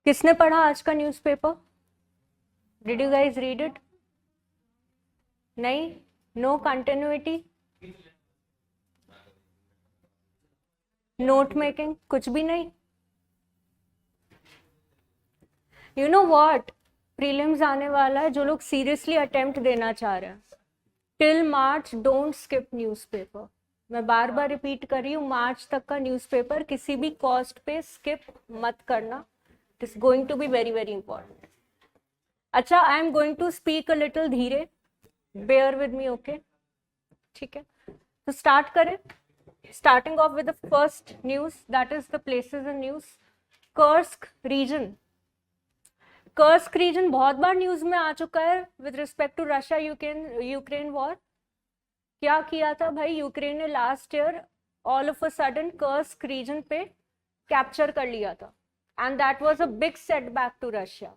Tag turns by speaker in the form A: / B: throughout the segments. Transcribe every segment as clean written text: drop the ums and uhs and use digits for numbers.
A: किसने पढ़ा आज का newspaper? Did you guys read it? नहीं? नो कंटिन्यूटी, नोट मेकिंग, कुछ भी नहीं? यू नो व्हाट, प्रीलिम्स आने वाला है, जो लोग सीरियसली अटेम्प्ट देना चाह रहे हैं, till March don't skip newspaper. मैं बार बार रिपीट कर रही हूँ, मार्च तक का न्यूज़पेपर किसी भी कॉस्ट पे स्किप मत करना। It is going to be very very important. अच्छा, I am going to speak a little धीरे, बेयर विद मी, ओके? ठीक है, तो स्टार्ट करें। Starting off with the first news, that is the places in news. Kursk region, Kursk region बहुत बार news में आ चुका है with respect to Russia Ukraine war. क्या किया था भाई यूक्रेन ने last year? All of a sudden Kursk region पे कैप्चर कर लिया था, and that was a big setback to Russia.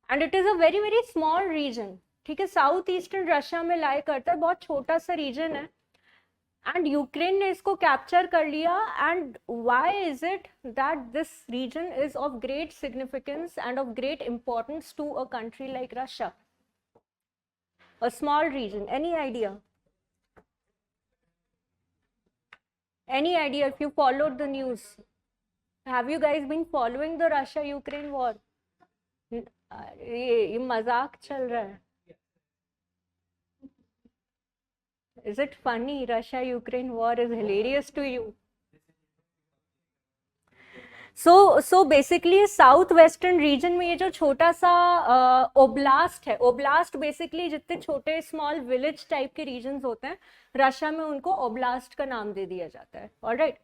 A: And it is a very very small region, ठीक है, साउथ ईस्टर्न रशिया में लाई करता है, बहुत छोटा सा रीजन है, एंड यूक्रेन ने इसको कैप्चर कर लिया। And why is it that this region is of great significance and of great importance to a country like Russia? A small region, any idea? Any idea if you followed the news? Have you guys been following the Russia-Ukraine war? ये मजाक चल रहा है। Is it funny? Russia-Ukraine war is hilarious to you. So basically south western region में ये जो छोटा सा ओब्लास्ट है, ओब्लास्ट बेसिकली जितने छोटे स्मॉल विलेज टाइप के रीजन्स होते हैं रशिया में, उनको ओब्लास्ट का नाम दे दिया जाता है। Alright,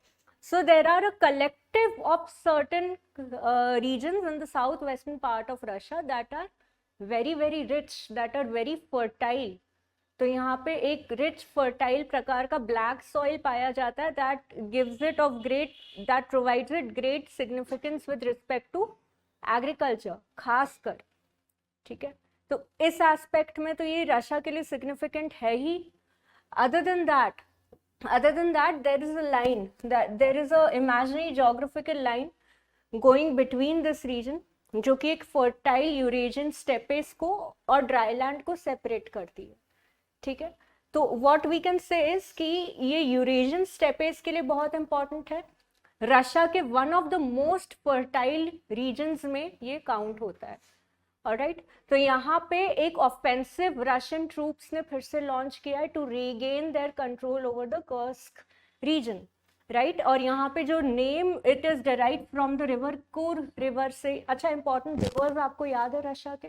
A: so there are a collective of certain regions in the southwestern part of Russia that are very very rich, that are very fertile. तो यहाँ पे एक रिच फर्टाइल प्रकार का ब्लैक सॉइल पाया जाता है, that gives it of great, that provides it great significance with respect to agriculture खासकर, ठीक है? तो इस एस्पेक्ट में तो ये रशिया के लिए सिग्निफिकेंट है ही। Other than that, there is a line, that there is a imaginary geographical line going between this region, जो कि एक फर्टाइल यूरेशियन स्टेपेस को और ड्राईलैंड को सेपरेट करती है, ठीक है? तो what we can say is कि ये यूरेशियन स्टेपेस के लिए बहुत इंपॉर्टेंट है, रशिया के one of the most fertile regions में ये काउंट होता है। ऑलराइट, तो यहाँ पे एक ऑफेंसिव रशियन ट्रूप्स ने फिर से लॉन्च किया है to regain their control over the Kursk region, right? और यहाँ पे जो name, it is derived from the river Kur river से। अच्छा, इंपॉर्टेंट रिवर्स आपको याद है रशिया के?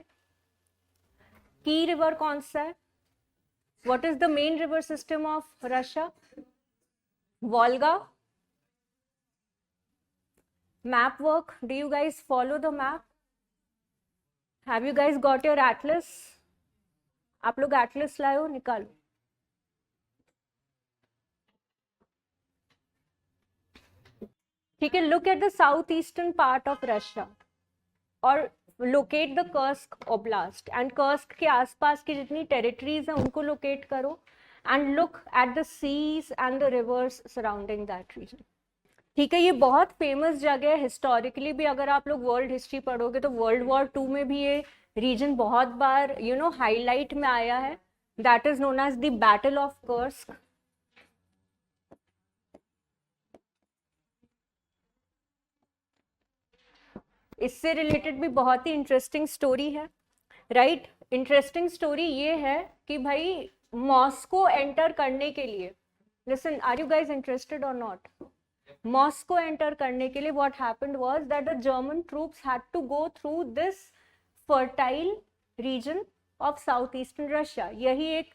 A: की रिवर कौन सा है? What is the main river system of Russia? Volga. Map work. Do you guys follow the map? Have you guys got your atlas? आप लोग atlas लाए हो? निकालो। ठीक है, look at the southeastern part of Russia और locate the Kursk Oblast, and Kursk के आसपास की जितनी territories हैं उनको locate करो, and look at the seas and the rivers surrounding that region. ठीक है, ये बहुत फेमस जगह है हिस्टोरिकली भी। अगर आप लोग वर्ल्ड हिस्ट्री पढ़ोगे तो वर्ल्ड वॉर 2 में भी ये रीजन बहुत बार हाईलाइट में आया है। That is known as the battle of Kursk. इससे रिलेटेड भी बहुत ही इंटरेस्टिंग स्टोरी है, राइट? इंटरेस्टिंग स्टोरी ये है कि भाई मॉस्को एंटर करने के लिए, listen, are you guys interested और नॉट? मॉस्को एंटर करने के लिए what happened was that the German troops had to go through this fertile region of southeastern Russia. यही एक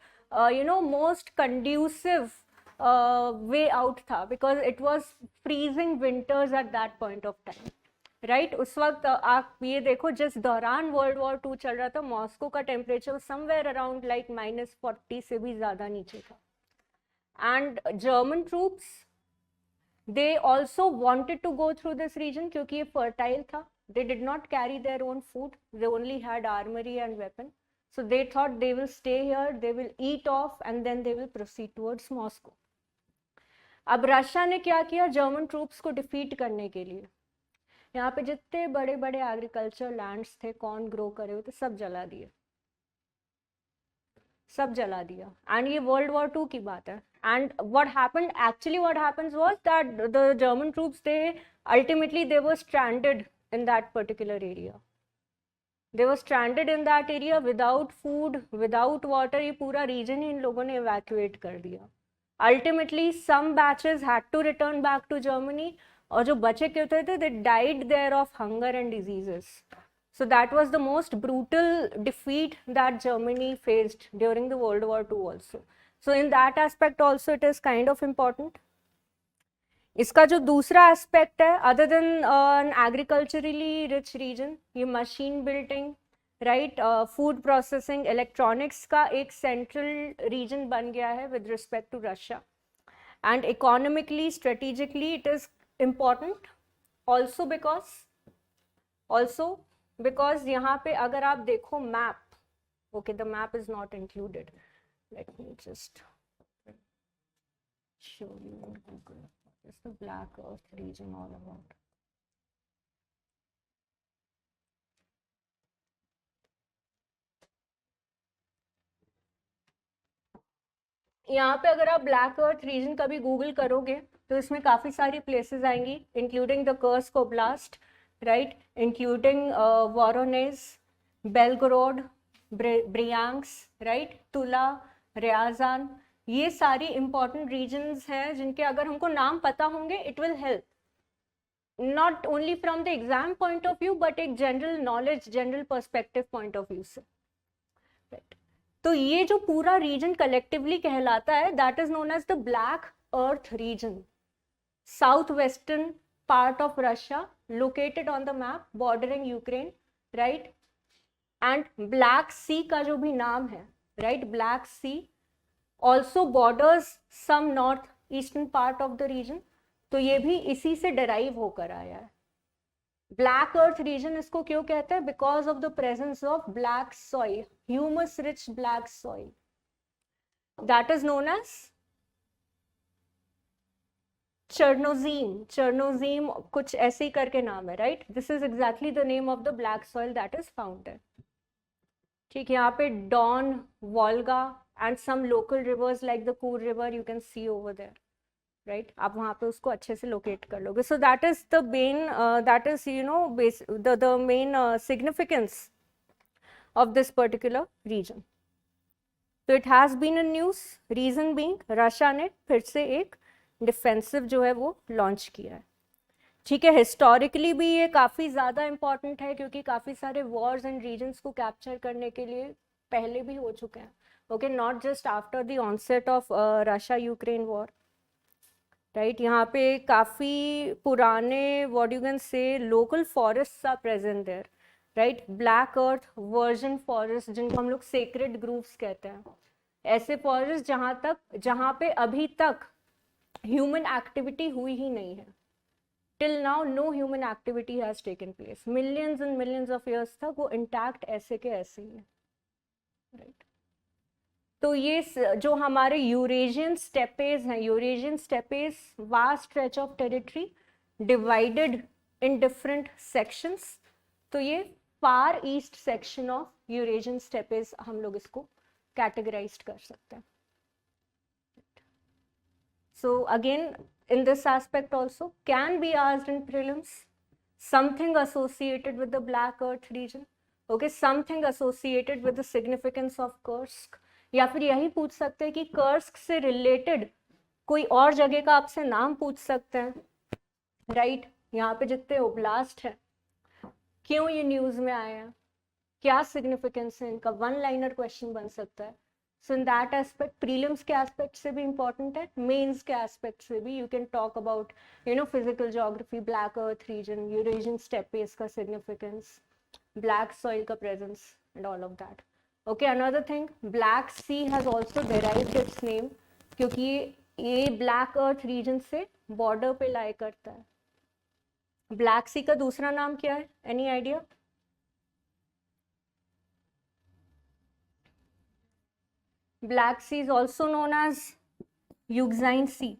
A: most conducive way out था, because it was freezing winters at that point of time, right? उस वक्त आप ये देखो, जिस दौरान वर्ल्ड वॉर 2 चल रहा था, मॉस्को का टेम्परेचर समवेयर अराउंड लाइक -40 से भी ज्यादा नीचे था, and German troops they also wanted to go through this region क्योंकि ये fertile था. They did not carry their own food, they only had armory and weapon, so they thought they will stay here, they will eat off and then they will proceed towards Moscow. अब Russia ने क्या किया German troops को defeat करने के लिए? यहाँ पे जितने बड़े बड़े एग्रीकल्चर लैंड्स थे, कॉर्न ग्रो करे हुए थे, सब जला दिए, सब जला दिया। एंड ये वर्ल्ड वॉर 2 की बात है। And what happens was that the German troops, they ultimately they were stranded in that particular area. They were stranded in that area without food, without water. ये पूरा region ही इन लोगों ने evacuate कर दिया। Ultimately, some batches had to return back to Germany, और जो बचे के थे they died there of hunger and diseases. So that was the most brutal defeat that Germany faced during the World War II also. So in that aspect also it is kind of important. इसका जो दूसरा aspect है, other than an agriculturally rich region, ये machine building, right, food processing, electronics का एक central region बन गया है with respect to Russia. And economically, strategically it is important also because यहाँ पे अगर आप देखो map, okay, the map is not included, let me just show you on Google. What is the Black Earth region all about? यहाँ पे अगर आप black earth region कभी गूगल करोगे तो इसमें काफ़ी सारी प्लेसेस आएंगी, including the Kursk oblast, right, including Voronezh, Belgorod, Bryansk, right, Tula, Ryazan. ये सारी इंपॉर्टेंट रीजन्स हैं जिनके अगर हमको नाम पता होंगे it will help, not only from the exam point of view but एक general knowledge, general perspective point of view से, राइट। तो ये जो पूरा रीजन कलेक्टिवली कहलाता है that is known as the black earth region, south western part of Russia, located on the map, bordering Ukraine, right. And black sea का जो भी नाम है, right, black sea also borders some north eastern part of the region, तो ये भी इसी से derive होकर आया है। ब्लैक अर्थ रीजन इसको क्यों कहते हैं? Because of the presence of black soil, humus rich black soil, that is known as chernozem कुछ ऐसे ही करके नाम है, right. This is exactly the name of the black soil that is found है। ठीक है, यहाँ पे Don, Volga and some local rivers like the Kur river you can see over there, right. आप वहाँ पे उसको अच्छे से लोकेट कर लोगे। So that is the main, that is you know the main significance of this particular region. तो it has been in news, region being Russia ने फिर से एक डिफेंसिव जो है वो लॉन्च किया है। ठीक है, हिस्टोरिकली भी ये काफ़ी ज़्यादा इम्पॉर्टेंट है क्योंकि काफ़ी सारे वॉर्स एंड रीजन्स को कैप्चर करने के लिए पहले भी हो चुके हैं, okay, not just after the onset of Russia Ukraine war, right. यहाँ पे काफ़ी पुराने what you can say local forest are present there, right, black earth virgin forest जिनको हम लोग सेक्रेड ग्रूव्स कहते हैं, ऐसे फॉरेस्ट जहाँ पे अभी तक ह्यूमन एक्टिविटी हुई ही नहीं है। Till now no human activity has taken place. Millions and millions of years तक वो intact ऐसे के ऐसे ही है, right? तो ये जो हमारे यूरेशियन स्टेपेज हैं, Eurasian steppes vast stretch of territory divided in different sections, तो ये far east section of Eurasian steppes हम लोग इसको कैटेगराइज कर सकते हैं। So again, in this aspect also can be asked in prelims something associated with the Black Earth region, okay, something associated with the significance of Kursk, या फिर यही पूछ सकते हैं कि कर्स्क से रिलेटेड कोई और जगह का आपसे नाम पूछ सकते हैं, राइट। यहाँ पे जितने ओब्लास्ट हैं क्यों ये न्यूज में आए हैं, क्या सिग्निफिकेंस है इनका, वन लाइनर क्वेश्चन बन सकता है। So in that aspect prelims के एस्पेक्ट से भी इंपॉर्टेंट है, मेंस के एस्पेक्ट से भी you can talk about you know physical geography, black earth region, Eurasian steppes का सिग्निफिकेंस, ब्लैक सॉइल का presence and all of that, okay. Another thing, Black Sea has also derived its name क्योंकि ये black earth region से border पे lie करता है। Black sea का दूसरा नाम क्या है, any idea? Black Sea is also known as Euxine Sea.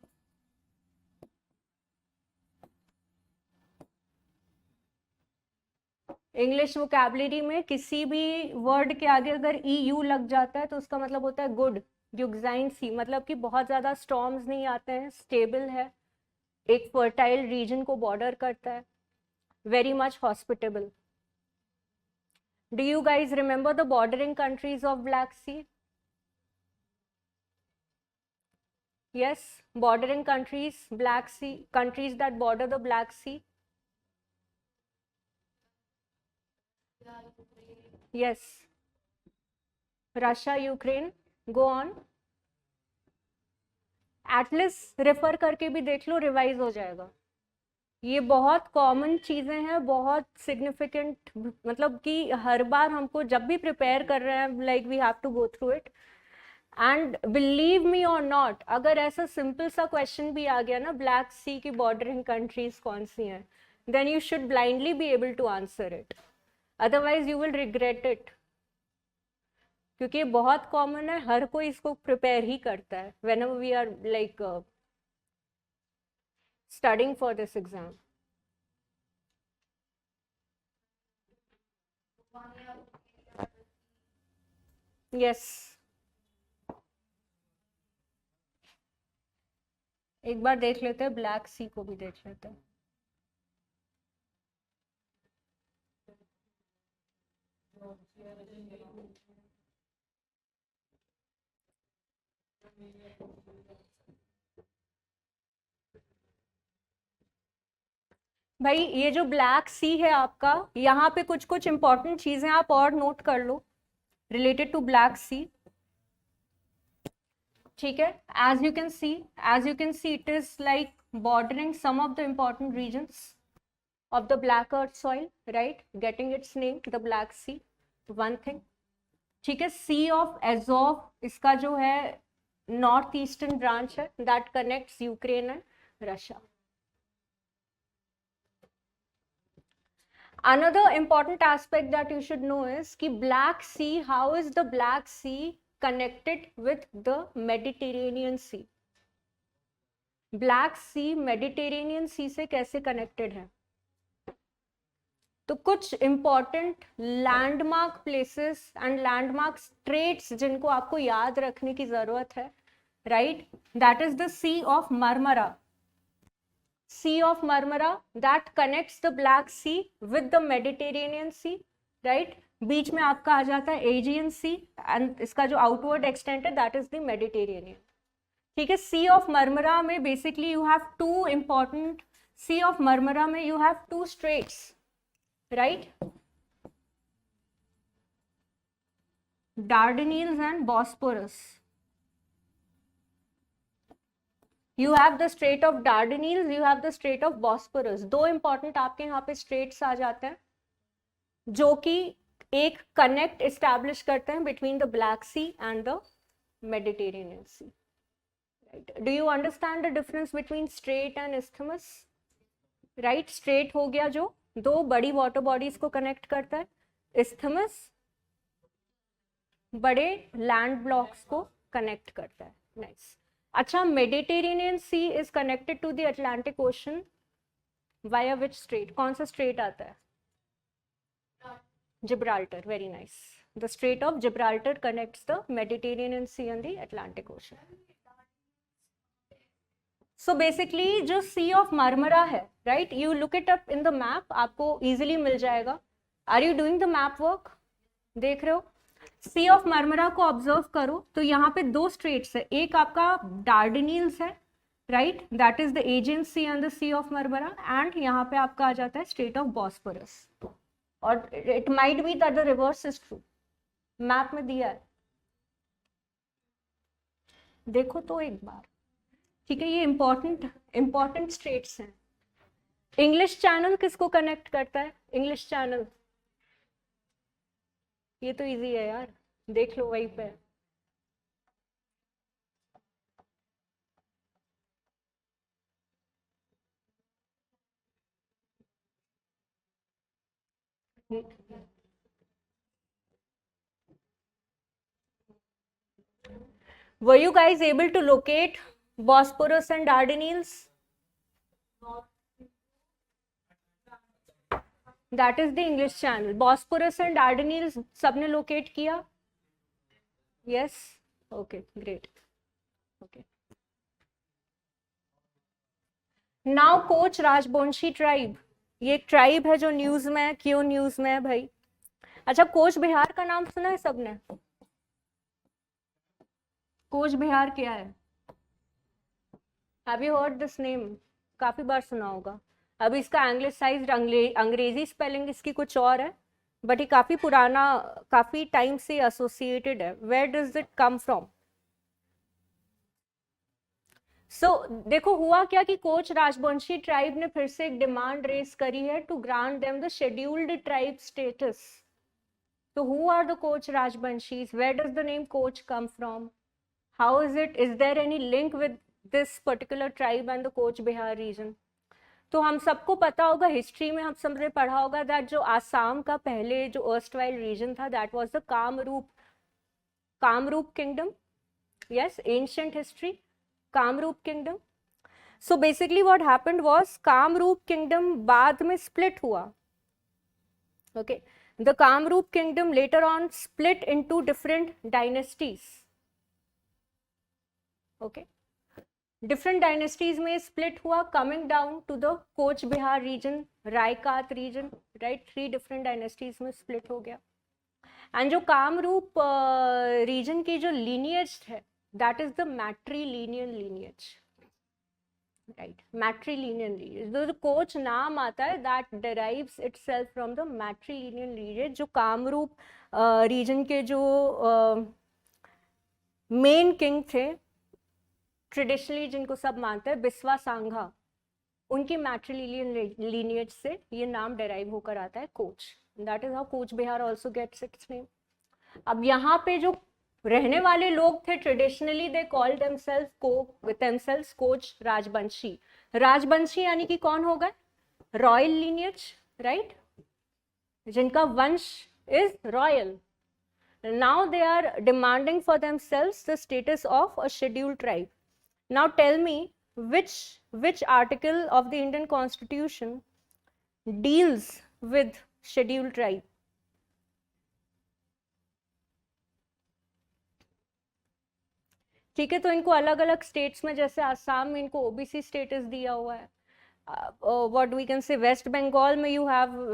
A: English vocabulary में किसी भी वर्ड के आगे अगर EU लग जाता है तो उसका मतलब होता है गुड। यूक्साइन सी मतलब कि बहुत ज़्यादा स्टॉर्म्स नहीं आते हैं, स्टेबल है, एक फर्टाइल रीजन को बॉर्डर करता है, very much hospitable. Do you guys remember the bordering countries of Black Sea? Yes, bordering countries, Black Sea, countries that border the Black Sea. Yes, Russia, Ukraine. Go on. At least refer करके भी देख लो, revise हो जाएगा। ये बहुत common चीजें हैं, बहुत सिग्निफिकेंट, मतलब कि हर बार हमको जब भी प्रिपेयर कर रहे हैं like we have to go through it. And believe me और नॉट, अगर ऐसा सिंपल सा क्वेश्चन भी आ गया ना, ब्लैक सी की बॉर्डरिंग कंट्रीज कौन सी हैं, then you should blindly be able to answer it, otherwise you will regret it. क्योंकि ये बहुत कॉमन है, हर कोई इसको प्रिपेयर ही करता है whenever we are like studying for this exam. Yes, एक बार देख लेते हैं, ब्लैक सी को भी देख लेते हैं। भाई ये जो ब्लैक सी है आपका, यहाँ पे कुछ कुछ इंपॉर्टेंट चीजें आप और नोट कर लो रिलेटेड टू ब्लैक सी। ठीक है, as you can see it is like bordering some of the important regions of the black earth soil, right, getting its name the Black Sea, one thing। ठीक है, sea of Azov इसका जो है north eastern branch है, that connects Ukraine and Russia. Another important aspect that you should know is कि Black Sea, how is the Black Sea connected with the Mediterranean Sea? Black Sea Mediterranean Sea से कैसे connected है? तो कुछ important landmark places and landmark straits जिनको आपको याद रखने की जरूरत है, right? That is the Sea of Marmara. Sea of Marmara that connects the Black Sea with the Mediterranean Sea, right? बीच में आपका आ जाता है एजियन सी, एंड इसका जो आउटवर्ड एक्सटेंट है दैट इज द मेडिटेरेनियन। ठीक है, सी ऑफ मरमरा में basically you have two important, sea of Marmara में you have two straits, right, Dardanelles and Bosporus. You have the Strait of Dardanelles, you have the Strait of Bosporus। दो important आपके यहाँ पे straits आ जाते हैं जो कि एक कनेक्ट एस्टैब्लिश करते हैं between the Black Sea and the Mediterranean Sea, right. Do you understand the difference between strait and isthmus, right? Strait हो गया जो दो बड़ी वाटर बॉडीज को कनेक्ट करता है, इस्थमस बड़े लैंड ब्लॉक्स को कनेक्ट करता है। नाइस। अच्छा, Mediterranean Sea is connected to the Atlantic Ocean via which strait? कौन सा स्ट्रेट आता है? Gibraltar. Very nice. The strait of Gibraltar connects the Mediterranean Sea and the Atlantic Ocean. So basically जो Sea of Marmara है, right, you look it up in the map, आपको easily मिल जाएगा। Are you doing the map work? देख रहे हो? सी of मार्मरा को observe करो तो यहाँ पे दो स्ट्रेट्स है, एक आपका डार्डेनिल्स है, right, that is the Aegean Sea and the Sea of Marmara, and यहाँ पे आपका आ जाता है स्ट्रेट ऑफ बॉस्फोरस। और it might be that the reverse is true, map में दिया है, देखो तो एक बार। ठीक है, ये इंपॉर्टेंट स्ट्रेट्स हैं। इंग्लिश चैनल किसको कनेक्ट करता है? इंग्लिश चैनल, ये तो इजी है यार, देख लो वहीं पे। Were you guys able to locate Bosporus and Dardanelles? That is the English channel. Bosporus and Dardanelles सबने लोकेट किया? Yes, okay great. Okay, now Koch Rajbongshi tribe. ये एक ट्राइब है जो न्यूज में है. क्यों न्यूज में है भाई? अच्छा, कोच बिहार का नाम सुना है सबने? कोच बिहार क्या है? Have you heard this name? काफी बार सुना होगा. अभी इसका एंग्लिसाइज्ड अंग्रेजी स्पेलिंग इसकी कुछ और है, बट ये काफी पुराना, काफी टाइम से एसोसिएटेड है. Where does it come from? So देखो हुआ क्या कि कोच राजवंशी ट्राइब ने फिर से एक डिमांड रेस करी है to grant them the scheduled tribe status. So who are the Koch Rajbanshis? Where does the name Koch come from? How is it? Is there any link with this particular tribe and the Koch Bihar region? तो हम सबको पता होगा, history में हम सबने पढ़ा होगा दैट जो आसाम का पहले जो अर्स्टवाइल रीजन था that was the Kamrup kingdom. Yes, ancient history, Kamrup kingdom. So basically what happened was Kamrup kingdom बाद में स्प्लिट हुआ. Okay, the Kamrup kingdom later on split into different dynasties. Okay, different dynasties में split हुआ, coming down to the Koch Bihar region, Raikat region, right? 3 different dynasties में split हो गया. And जो Kamrup region की जो lineage है that is the matrilineal lineage. Right, matrilineal lineage. जो कोच नाम आता है that derives itself from the matrilineal lineage. जो कामरूप रीजन के जो मेन किंग थे ट्रेडिशनली, जिनको सब मानते हैं, बिस्वा सांघा, उनकी मैट्रिलिनियल लीनिएज से ये नाम डेराइव होकर आता है Koch. That is how Koch Bihar also gets its name. अब यहाँ पे जो रहने वाले लोग थे traditionally they called themselves Koch Rajbanshi. Rajbanshi यानी कि कौन हो गए? रॉयल लीनिएज, राइट, जिनका वंश is royal. Now they are demanding for themselves the status of a scheduled tribe. Now tell me which article of the Indian Constitution deals with scheduled tribe? ठीक है, तो इनको अलग अलग स्टेट्स में, जैसे आसाम में इनको ओबीसी स्टेटस दिया हुआ है. What we can say, West Bengal में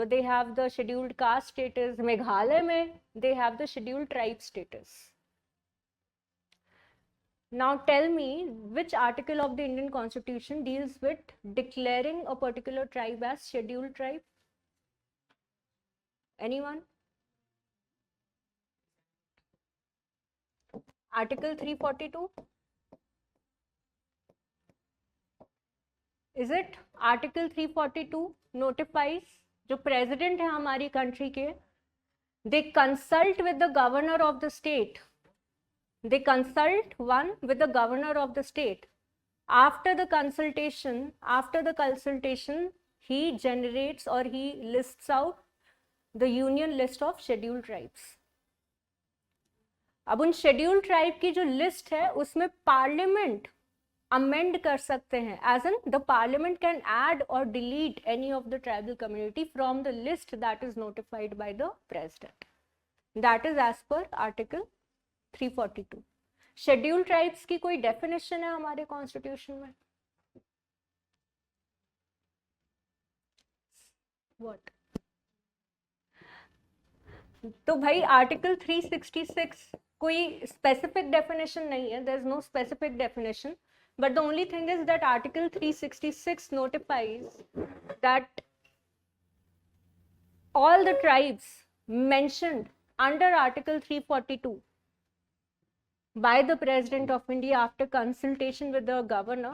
A: they have the scheduled caste status. Meghalaya में they have the scheduled tribe status. Now tell me which article of the Indian Constitution deals with declaring a particular tribe as scheduled tribe? Anyone? Article 342? Is it? Article 342 notifies, जो president है हमारी country के, they consult with the governor of the state. They consult with the governor of the state. After the consultation, he generates or he lists out the union list of scheduled tribes. अब उन scheduled tribe की जो list है उसमें parliament amend कर सकते हैं, as in the parliament can add or delete any of the tribal community from the list that is notified by the president. That is as per article 342. Scheduled tribes की कोई definition है हमारे constitution में? What? तो भाई article 366 कोई specific definition नहीं है. There is no specific definition, but the only thing is that article 366 notifies that all the tribes mentioned under article 342 by the President of India after consultation with the governor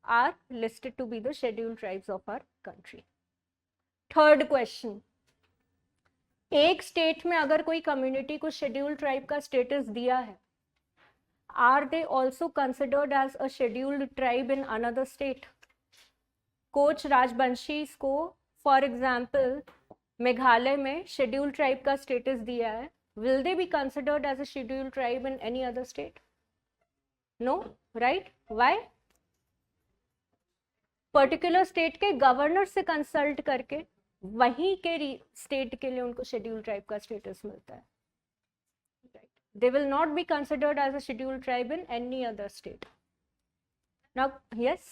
A: are listed to be the scheduled tribes of our country. Third question, एक state में अगर कोई community को scheduled tribe का status दिया है, are they also considered as a scheduled tribe in another state? Koch Rajbanshi को for example Meghalaya में शेड्यूल्ड ट्राइब का स्टेटस दिया है, will they be considered as a scheduled tribe in any other state? No, right? Why? Particular state के governor से consult करके वहीं के स्टेट के लिए उनको शेड्यूल ट्राइब का स्टेटस मिलता है. They will not be considered as a scheduled tribe in any other state. Now, yes,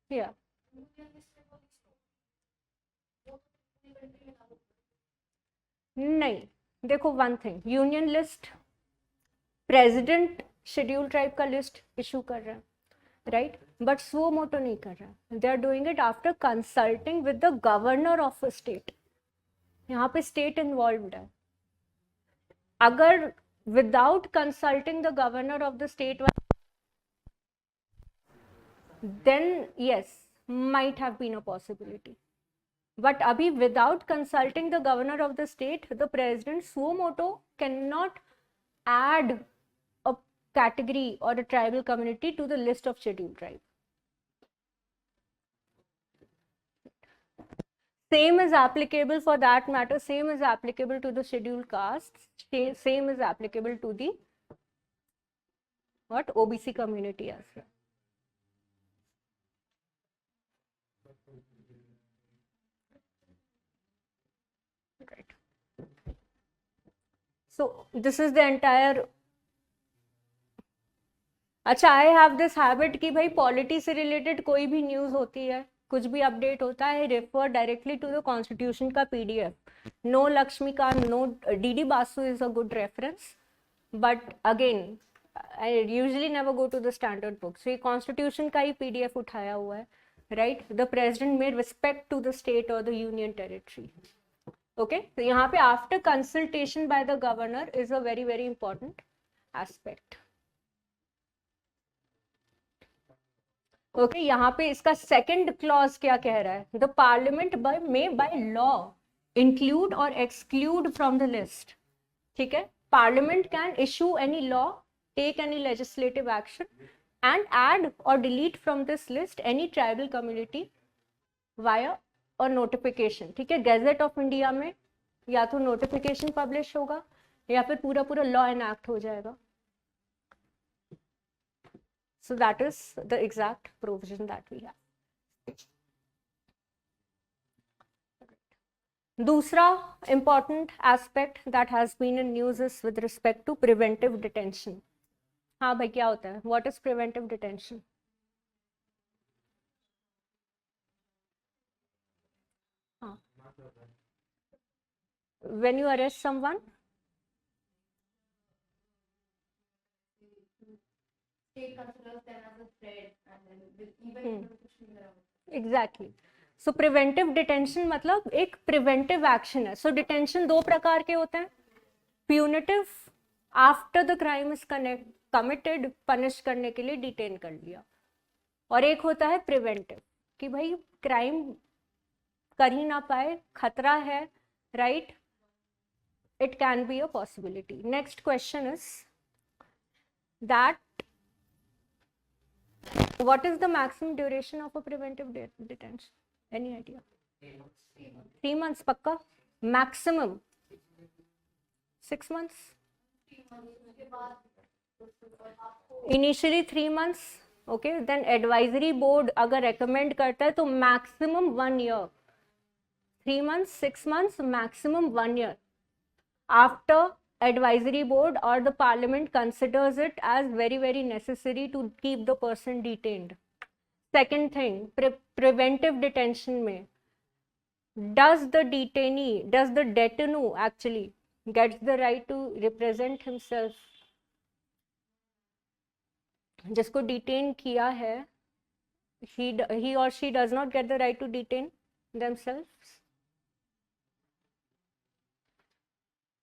A: yeah. नहीं, देखो one thing, union list president schedule tribe का लिस्ट इशू कर रहा है, राइट, बट सुओ मोटो नहीं कर रहा है. They are doing it after consulting with the governor of a state. यहाँ पे स्टेट इन्वॉल्व्ड है. अगर without consulting the governor of the state, then yes, might have been a possibility. But abhi, without consulting the governor of the state, the president suo moto cannot add a category or a tribal community to the list of scheduled tribe. Same is applicable, for that matter, same is applicable to the scheduled castes, same is applicable to the what OBC community as well. Right. So this is the entire. अच्छा, I have this habit कि भाई polity से related कोई भी news होती है, कुछ भी अपडेट होता है, refer directly to the constitution का PDF. No Laxmikant, no DD Basu is a good reference, but again I usually never go to the standard book. So ये कॉन्स्टिट्यूशन का ही पीडीएफ उठाया हुआ है, राइट. द प्रेसिडेंट में रिस्पेक्ट टू द स्टेट और the union territory. Okay, तो यहाँ पे after consultation by the governor is a very very important aspect. Okay, यहाँ पे इसका सेकंड क्लॉज क्या कह रहा है? The parliament by law include और एक्सक्लूड फ्रॉम द लिस्ट. ठीक है, parliament can issue any law, take any legislative action and add और delete from this list any tribal community via और नोटिफिकेशन. ठीक है, गैजेट ऑफ इंडिया में या तो नोटिफिकेशन पब्लिश होगा या फिर पूरा पूरा लॉ एनैक्ट हो जाएगा. So that is the exact provision that we have. दूसरा important aspect that has been in news is with respect to preventive detention. हाँ भाई, क्या होता है? What is preventive detention? हाँ, when you arrest someone, exactly. So preventive detention मतलब एक preventive action है. सो डिटेंशन दो प्रकार के होते हैं. Punitive, after the crime is committed, punish करने के लिए डिटेन कर लिया. और एक होता है प्रिवेंटिव, कि भाई क्राइम कर ही ना पाए, खतरा है, right. It can be a possibility. Next question is that what is the maximum duration of a preventive detention? Any idea? 3 months पक्का? Maximum 6 months? Initially 3 months. Okay, then advisory board अगर recommend करता है तो maximum 1 year. 3 months, 6 months, maximum 1 year. After advisory board or the parliament considers it as very very necessary to keep the person detained. Second thing, preventive detention में does the detainee actually gets the right to represent himself? जिसको detain किया है, he or she does not get the right to detain themselves?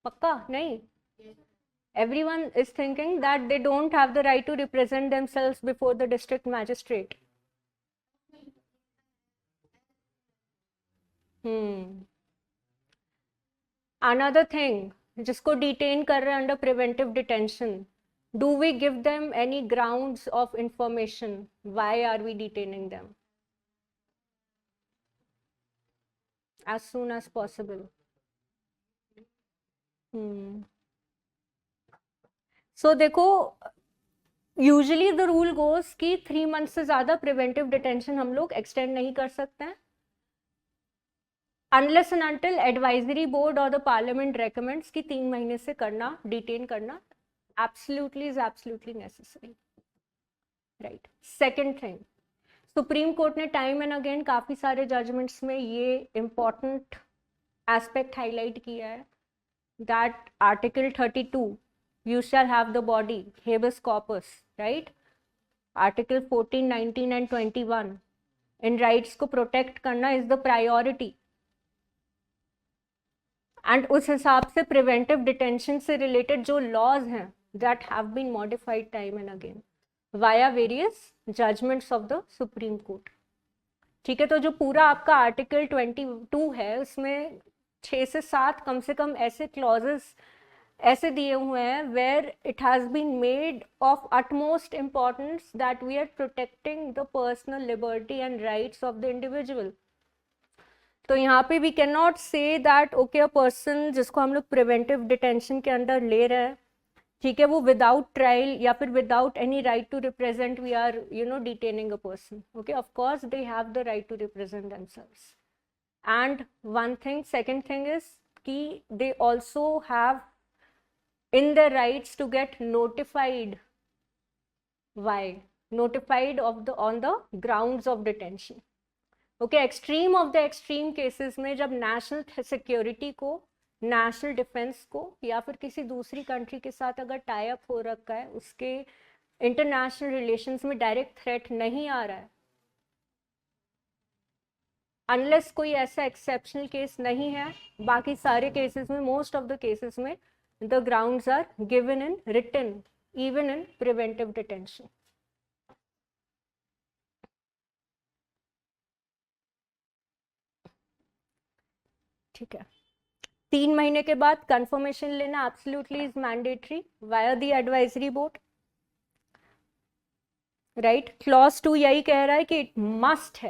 A: पक्का नहीं? Everyone is thinking that they don't have the right to represent themselves before the district magistrate. Another thing, जिसको detain कर रहे हैं under preventive detention, do we give them any grounds of information? Why are we detaining them? As soon as possible. सो देखो, usually the rule goes कि 3 month से ज़्यादा preventive detention हम लोग एक्सटेंड नहीं कर सकते हैं. Unless and until advisory board और द पार्लियामेंट रेकमेंड्स कि 3 महीने से करना, डिटेन करना absolutely is absolutely necessary, right. Second thing, supreme court ने टाइम एंड अगेन काफी सारे जजमेंट्स में ये इंपॉर्टेंट एस्पेक्ट हाईलाइट किया है that article 32 you shall have the body habeas corpus, right? Article 14, 19 and 21 इन राइट्स को प्रोटेक्ट करना इज द प्रायोरिटी, एंड उस हिसाब से प्रिवेंटिव डिटेंशन से रिलेटेड जो लॉज हैं that have been modified time and again via various judgments of the supreme Court, ठीक है। तो जो पूरा आपका आर्टिकल 22 है उसमें 6 से 7 कम से कम ऐसे क्लॉजेस ऐसे दिए हुए हैं where it has been made of utmost importance that we are protecting the personal liberty and rights of the individual. तो यहाँ पे we can not say that okay a person जिसको हम लोग प्रिवेंटिव डिटेंशन के अंदर ले रहे हैं, ठीक है, वो विदाउट ट्रायल या फिर without any right to represent we are detaining a person. Okay, of course they have the right to represent themselves, and one thing, second thing is कि they also have in their rights to get notified. Why? Notified of the on the grounds of detention. Okay, extreme of the extreme cases में जब national security को, national defense को या फिर किसी दूसरी country के साथ अगर tie up हो रखा है, उसके international relations में direct threat नहीं आ रहा है, unless कोई ऐसा exceptional case नहीं है, बाकी सारे cases में, most of the cases में the grounds are given in written even in preventive detention. ठीक है, 3 महीने के बाद कंफर्मेशन लेना absolutely is mandatory via the advisory board, right? Clause 2 यही कह रहा है कि it must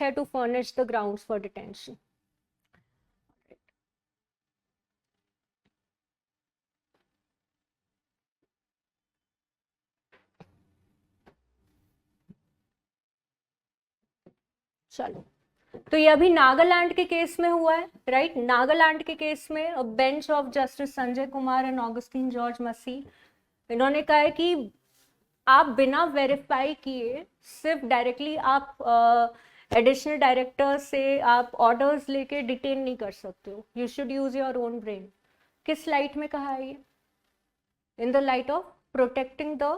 A: है to furnish the grounds for detention. चलो, तो ये अभी नागालैंड के केस में हुआ है, राइट? नागालैंड के केस में bench of justice Sanjay Kumar and Augustine George Masih, इन्होंने कहा है कि आप बिना वेरीफाई किए सिर्फ डायरेक्टली आप एडिशनल डायरेक्टर से आप ऑर्डर्स लेके डिटेन नहीं कर सकते हो, you should use your own brain. किस लाइट में कहा है ये? In the light of protecting the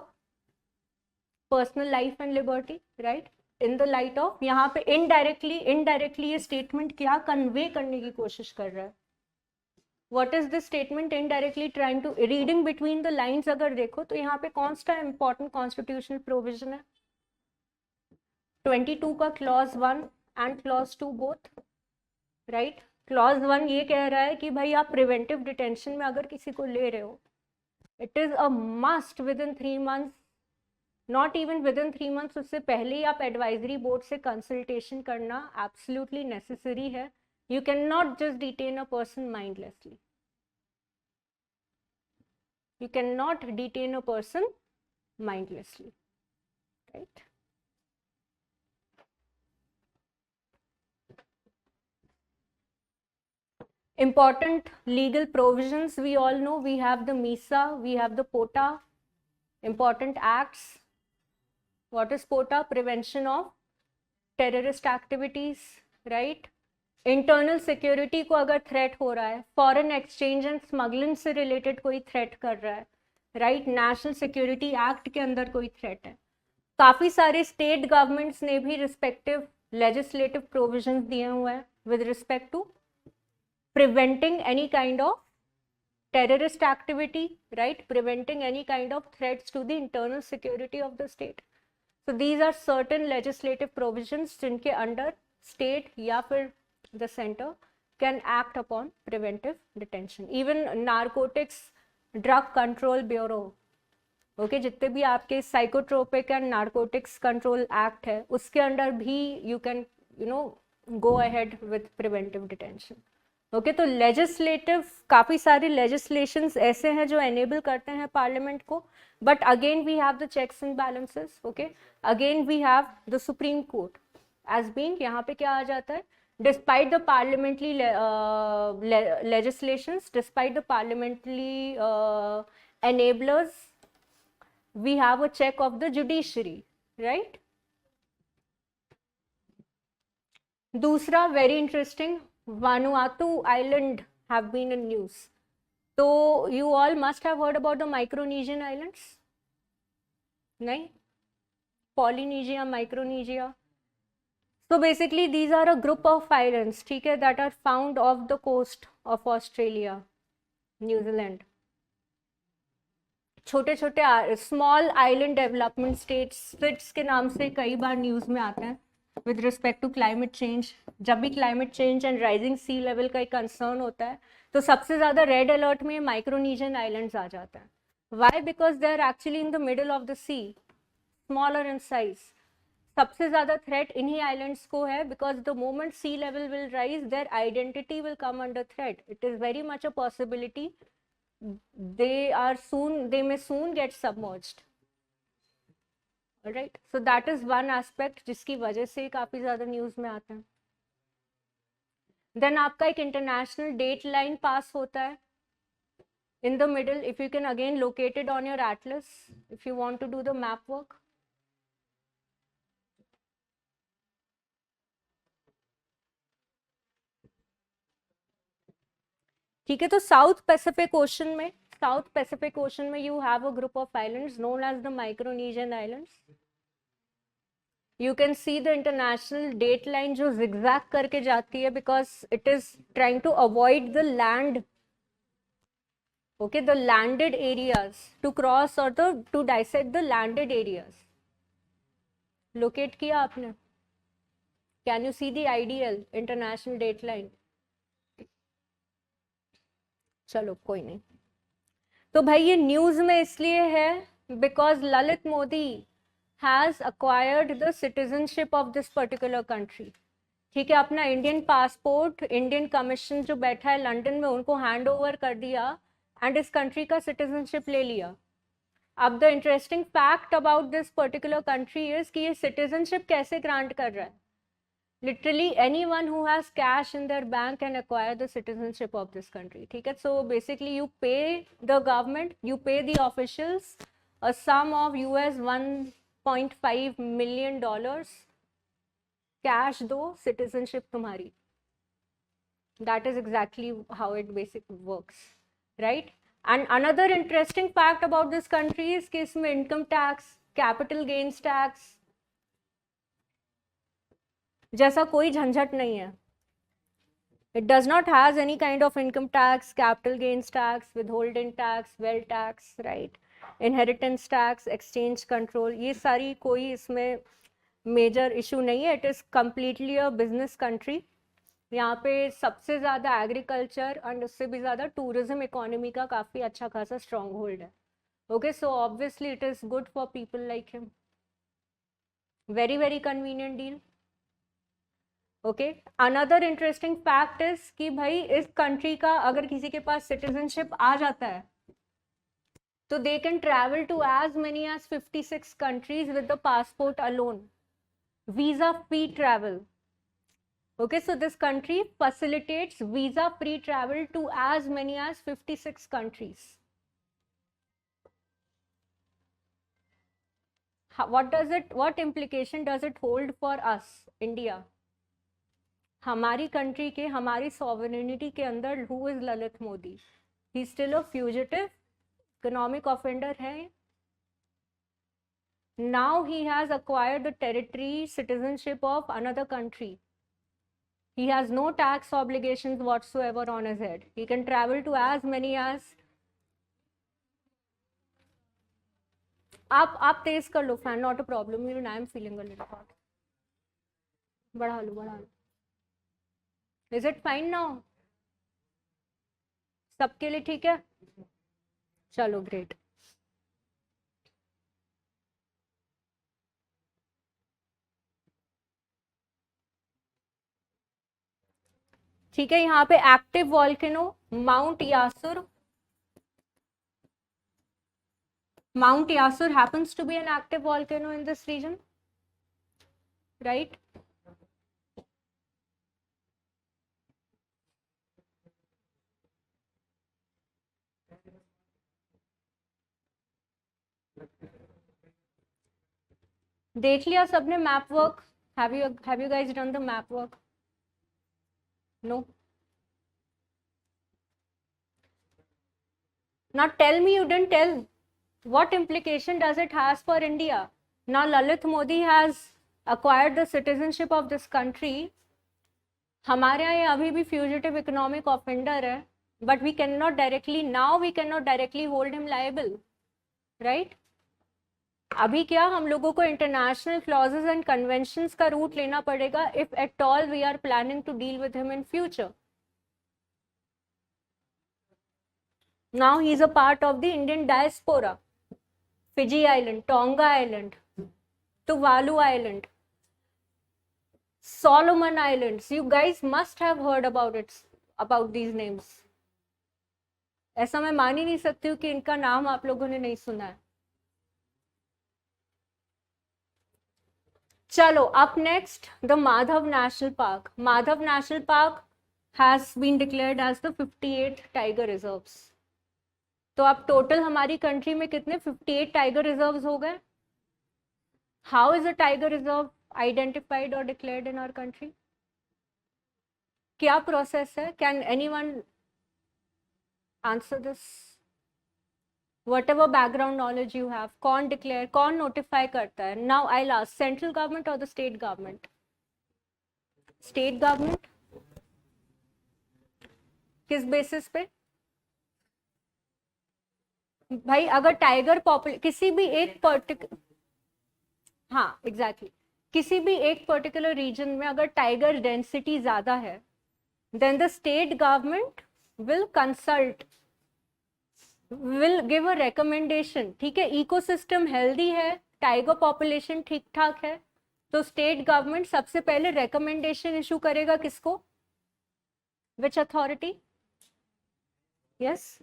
A: personal life and liberty, right? In the light of, यहाँ पे इनडायरेक्टली ये स्टेटमेंट क्या कन्वे करने की कोशिश कर रहा है? What is this statement indirectly trying to, reading between the lines अगर देखो तो यहाँ पे कौन सा इंपॉर्टेंट कॉन्स्टिट्यूशनल प्रोविजन है? 22 का clause 1 and clause 2 both, right? Clause 1 ये कह रहा है कि भाई आप प्रिवेंटिव डिटेंशन में अगर किसी को ले रहे हो, it is a must with in 3 months, not even with in 3 months, उससे पहले ही आप एडवाइजरी बोर्ड से कंसल्टेशन करना एब्सोल्युटली नेसेसरी है। You can not just detain a person mindlessly, you cannot detain a person mindlessly, right? Important legal provisions, we all know, we have the MISA, we have the POTA, important acts. What is POTA? Prevention of terrorist activities, right? Internal security को अगर threat हो रहा है, foreign exchange and smuggling से related कोई threat कर रहा है, राइट? नेशनल सिक्योरिटी एक्ट के अंदर कोई थ्रेट है, काफी सारे स्टेट गवर्नमेंट्स ने भी रिस्पेक्टिव लेजिस्लेटिव प्रोविजंस दिए हुए हैं with respect to preventing any kind of terrorist activity, right? Preventing any kind of threats to the internal security of the state. So these are certain legislative provisions जिनके under state या फिर the center can act upon preventive detention. Even narcotics drug control bureau, okay, जितने भी आपके psychotropic and narcotics control act है, उसके under भी you can go ahead with preventive detention. Okay, तो लेजिस्लेटिव काफी सारे लेजिस्लेशंस ऐसे हैं जो एनेबल करते हैं पार्लियामेंट को, but again we have the checks and balances, okay, again we have the supreme court as being, यहाँ पे क्या आ जाता है, despite the parliamentary legislations, despite the parliamentary enablers, we have a check of the judiciary, right? दूसरा very interesting, Vanuatu Island have been in news. So you all must have heard about the Micronesian islands, नहीं? Polynesia, Micronesia. So basically these are a group of islands, ठीक है, that are found off the coast of Australia, New Zealand. छोटे छोटे small island development states के नाम से कई बार news में आते हैं with respect to climate change. जब भी climate change and rising sea level का एक कंसर्न होता है तो सबसे ज़्यादा रेड अलर्ट में माइक्रोनेशियन आइलैंड्स आ जाते हैं. Why? Because they are actually in the middle of the sea, smaller in size. सबसे ज़्यादा थ्रेट इन्हीं आइलैंड्स को है because the moment sea level will rise their identity will come under threat. It is very much a possibility they may soon get submerged. Alright, so that is one aspect जिसकी वजह से काफी ज्यादा news में आता है. Then आपका एक इंटरनेशनल डेट लाइन पास होता है in the middle. If you can again locate it on your atlas if you want to do the map work. ठीक है, तो साउथ पैसिफिक ओशन में you have a group of islands known as the Micronesian islands. You can see the international date line जो zigzag करके जाती है because it is trying to avoid the land, okay, the landed areas to cross और to dissect the landed areas. Locate किया आपने? Can you see the ideal international date line? चलो कोई नहीं. तो भाई ये न्यूज में इसलिए है because Lalit Modi has acquired the citizenship of this particular country. ठीक है, अपना इंडियन पासपोर्ट इंडियन कमीशन जो बैठा है लंदन में उनको हैंड ओवर कर दिया एंड इस कंट्री का सिटीजनशिप ले लिया. अब the interesting fact about this particular country is कि ये सिटीजनशिप कैसे ग्रांट कर रहा है. Literally anyone who has cash in their bank can acquire the citizenship of this country. ठीक है, so basically you pay the government, you pay the officials a sum of US $1.5 million. Cash दो, citizenship तुम्हारी. That is exactly how it basically works, right? And another interesting fact about this country is कि इसमें income tax, capital gains tax जैसा कोई झंझट नहीं है. It does not has any kind of income tax, capital gains tax, withholding tax, wealth tax, right? Inheritance tax, exchange control, ये सारी कोई इसमें मेजर इशू नहीं है. It is completely a business country. यहाँ पे सबसे ज़्यादा एग्रीकल्चर एंड उससे भी ज़्यादा टूरिज्म इकोनॉमी का काफ़ी अच्छा खासा स्ट्रॉन्ग होल्ड है. Okay, so obviously it is good for people like him. Very very convenient deal. Okay, another interesting fact is कि भाई इस कंट्री का अगर किसी के पास सिटीजनशिप आ जाता है तो they can travel to as many as 56 countries with the passport alone, visa free travel. Okay, so this country facilitates visa free travel to as many as 56 countries. what implication does it hold for us, India? हमारी country के, हमारी sovereignty के अंदर who is Lalit Modi? He still a fugitive, economic offender है. Now he has acquired the territory citizenship of another country. He has no tax obligations whatsoever on his head. He can travel to as many as. आप तेज कर लो fan, not a problem. Even I am feeling a little hot. बढ़ा लो. Is it fine now? सबके लिए ठीक है? चलो ग्रेट. ठीक है, यहाँ पे active volcano mount Yasur. Mount Yasur happens to be an active volcano in this region, right? देख लिया सबने map work? Have you guys done the map work? No? Now tell me you didn't tell. What implication does it has for India? Now Lalit Modi has acquired the citizenship of this country. हमारे यहाँ ये अभी भी fugitive economic offender है, but we can not directly, now we can not directly hold him liable, right? अभी क्या हम लोगों को इंटरनेशनल क्लॉजेस एंड कन्वेंशंस का रूट लेना पड़ेगा if at all we are planning to deal with him in future. Now he is a part of the Indian diaspora. Fiji Island, Tonga Island, Tuvalu Island, Solomon Islands. You guys must have heard about these names. ऐसा मैं मान ही नहीं सकती हूँ कि इनका नाम आप लोगों ने नहीं सुना है. चलो, up next, the Madhav National Park. Madhav National Park has been declared as the 58th tiger reserves. तो अब टोटल हमारी कंट्री में कितने 58 टाइगर रिजर्व्स हो गए? How is a tiger reserve identified और डिक्लेयर्ड इन आवर कंट्री? क्या process है? Can anyone answer this? whatever background knowledge you have, कौन डिक्लेयर, कौन नोटिफाई करता है? Now I last, central government और the state government? State government. किस basis पे? भाई अगर टाइगर किसी भी एक पर्टिकुलर, हाँ एग्जैक्टली, किसी भी एक पर्टिकुलर रीजन में अगर टाइगर डेंसिटी ज्यादा है, then the state government will consult, will give a recommendation. ठीक है, इकोसिस्टम हेल्दी है, टाइगर पॉपुलेशन ठीक ठाक है, तो स्टेट गवर्नमेंट सबसे पहले रिकमेंडेशन इशू करेगा. किसको? Which authority? Yes,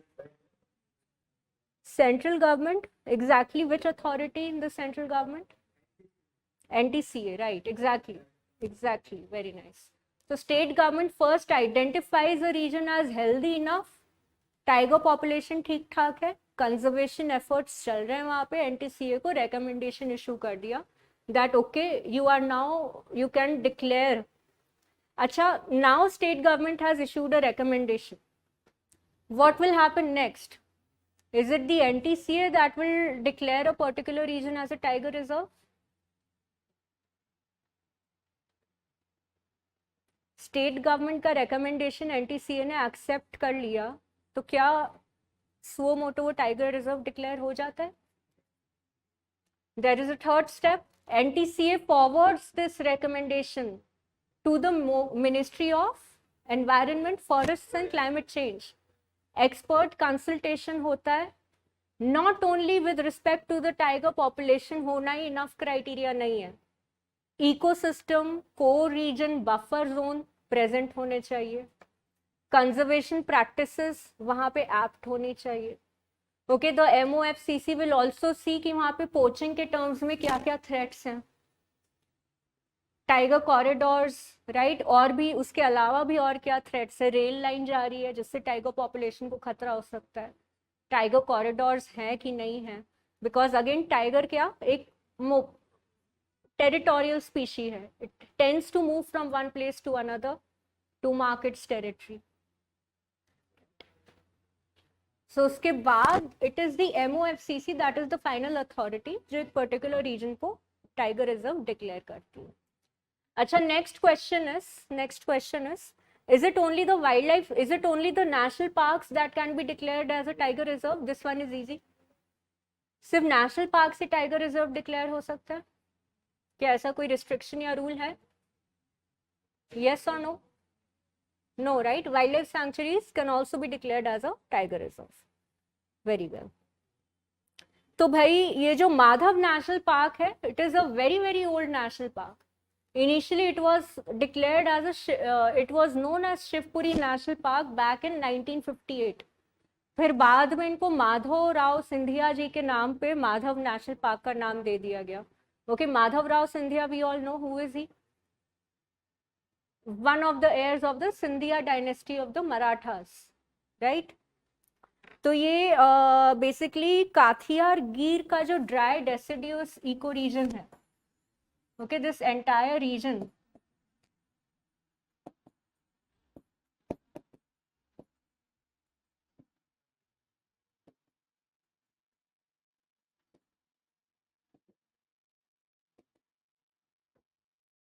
A: central government. Exactly, which authority in the central government? NTCA, right? Exactly, very nice. So state government first identifies a region as healthy enough, tiger population ठीक ठाक है, conservation efforts चल रहे हैं वहाँ पे, NTCA को recommendation issue कर दिया that okay, you can declare. अच्छा, now state government has issued a recommendation. What will happen next? Is it the NTCA that will declare a particular region as a tiger reserve? State government का recommendation NTCA ने accept कर लिया, तो क्या suo motu वो tiger reserve declare हो जाता है? There is a third step. NTCA forwards this recommendation to the Ministry of Environment, Forests and Climate Change. Expert consultation होता है, not only with respect to the tiger population, होना ही enough criteria नहीं है, ecosystem, core region, buffer zone present होने चाहिए, conservation practices वहां पे एप्ट होनी चाहिए. Okay, the MOFCC will also see कि वहां पे पोचिंग के टर्म्स में क्या क्या थ्रेट्स हैं, टाइगर कॉरिडोर्स, राइट, और भी उसके अलावा भी और क्या थ्रेट्स है, रेल लाइन जा रही है जिससे टाइगर पॉपुलेशन को खतरा हो सकता है, टाइगर कॉरिडोर्स हैं कि नहीं है, बिकॉज अगेन टाइगर क्या एक टेरिटोरियल स्पीशी है, it tends to move from one place to another to mark its territory. So उसके बाद it is the MOFCC that is the final authority जो एक पर्टिकुलर रीजन को टाइगर रिजर्व डिक्लेयर करती है. अच्छा, next question is it only the wildlife, is it only the national parks that can be declared as a tiger reserve? This one is easy. सिर्फ national park से tiger reserve declare हो सकता है क्या? ऐसा कोई रिस्ट्रिक्शन या rule है? yes or no? No, right? Wildlife sanctuaries can also be declared as a tiger reserve. Very well. तो भाई ये जो माधव नेशनल पार्क है, it is a very very old national park. Initially, it was declared as it was known as Shivpuri National Park back in 1958. फिर बाद में इनको माधव राव सिंधिया जी के नाम पे माधव नेशनल पार्क का नाम दे दिया गया. Okay, Madhav Rao Scindia, we all know who is he, one of the heirs of the Scindia dynasty of the Marathas, right. तो ये बेसिकली काथियार गिर का जो ड्राई डेसिडियस इको रीजन है, Okay, this entire region.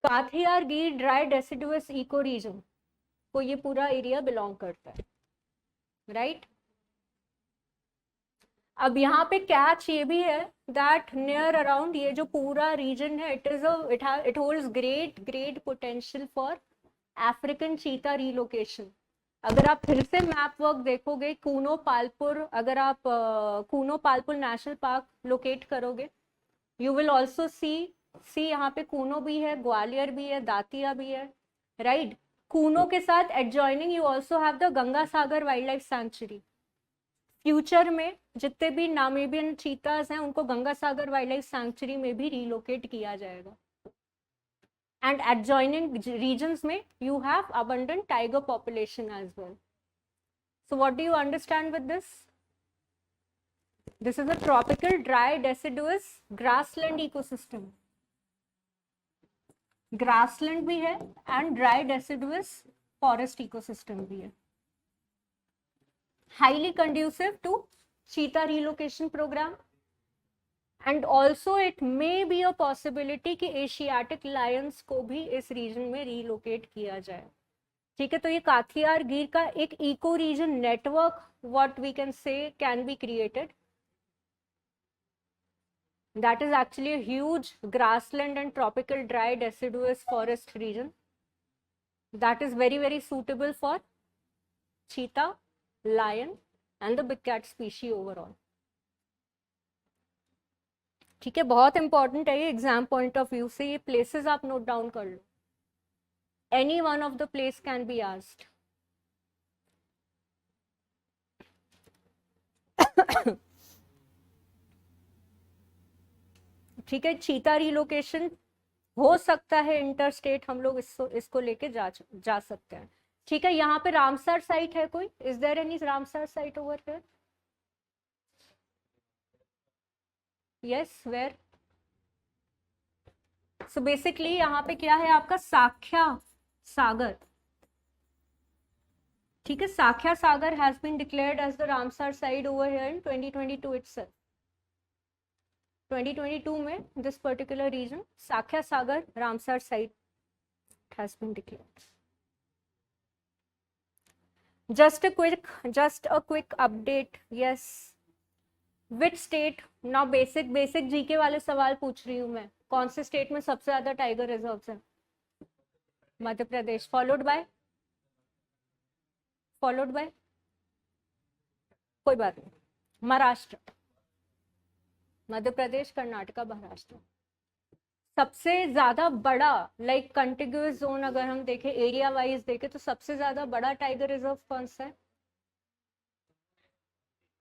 A: Kathiawar Gir dry deciduous eco reason को ये पूरा एरिया बिलोंग करता है, राइट? अब यहाँ पे कैच ये भी है दैट नियर अराउंड ये जो पूरा रीजन है, it holds great great potential for African cheetah relocation. अगर आप फिर से मैप वर्क देखोगे, कूनो पालपुर, अगर आप Kuno Palpur national park locate करोगे, यू विल ऑल्सो सी यहाँ पे कूनो भी है, ग्वालियर भी है, दातिया भी है, राइट? कूनो के साथ adjoining you also have the Ganga Sagar wild life sanctuary. Future में जितने भी नामीबियन चीताज हैं उनको Ganga Sagar wild life sanctuary में भी रिलोकेट किया जाएगा। एंड एडजॉइनिंग रीजन्स में you have abundant tiger population as well. So what do you understand with this? This is a tropical dry deciduous grassland ecosystem. Grassland भी है and dry deciduous forest ecosystem भी है. Highly conducive to cheetah relocation program. And also it may be a possibility कि Asiatic lions को भी इस region में relocate किया जाए. ठीक है, तो ये काथियार गिर का एक eco region network what we can say can be created. That is actually a huge grassland and tropical dry deciduous forest region that is very very suitable for cheetah, lion and the big cat species overall. ठीक है, बहुत important है ये exam point of view से, ये places आप note down कर लो, any one of the place can be asked. ठीक है, चीता रिलोकेशन हो सकता है इंटरस्टेट, हम लोग इसको लेके जा सकते हैं. ठीक है, यहाँ पे रामसर साइट है कोई? Is there any Ramsar site over here? Yes, where? So basically यहाँ पे क्या है आपका साख्या सागर. ठीक है, Sakhya Sagar has been declared as the Ramsar site over here in 2022 itself. 2022 में this particular region Sakhya Sagar Ramsar site has been declared. Just a quick update. Yes, which state? now basic GK वाले सवाल पूछ रही हूँ मैं. कौन से स्टेट में सबसे ज्यादा टाइगर रिजर्व्स हैं? मध्य प्रदेश, फॉलोड बाय कोई बात नहीं, महाराष्ट्र. मध्य प्रदेश, कर्नाटका, महाराष्ट्र. सबसे ज्यादा बड़ा लाइक कंटिग्यूअस जोन अगर हम देखें, एरिया वाइज देखें, तो सबसे ज्यादा बड़ा टाइगर रिजर्व कौन सा है?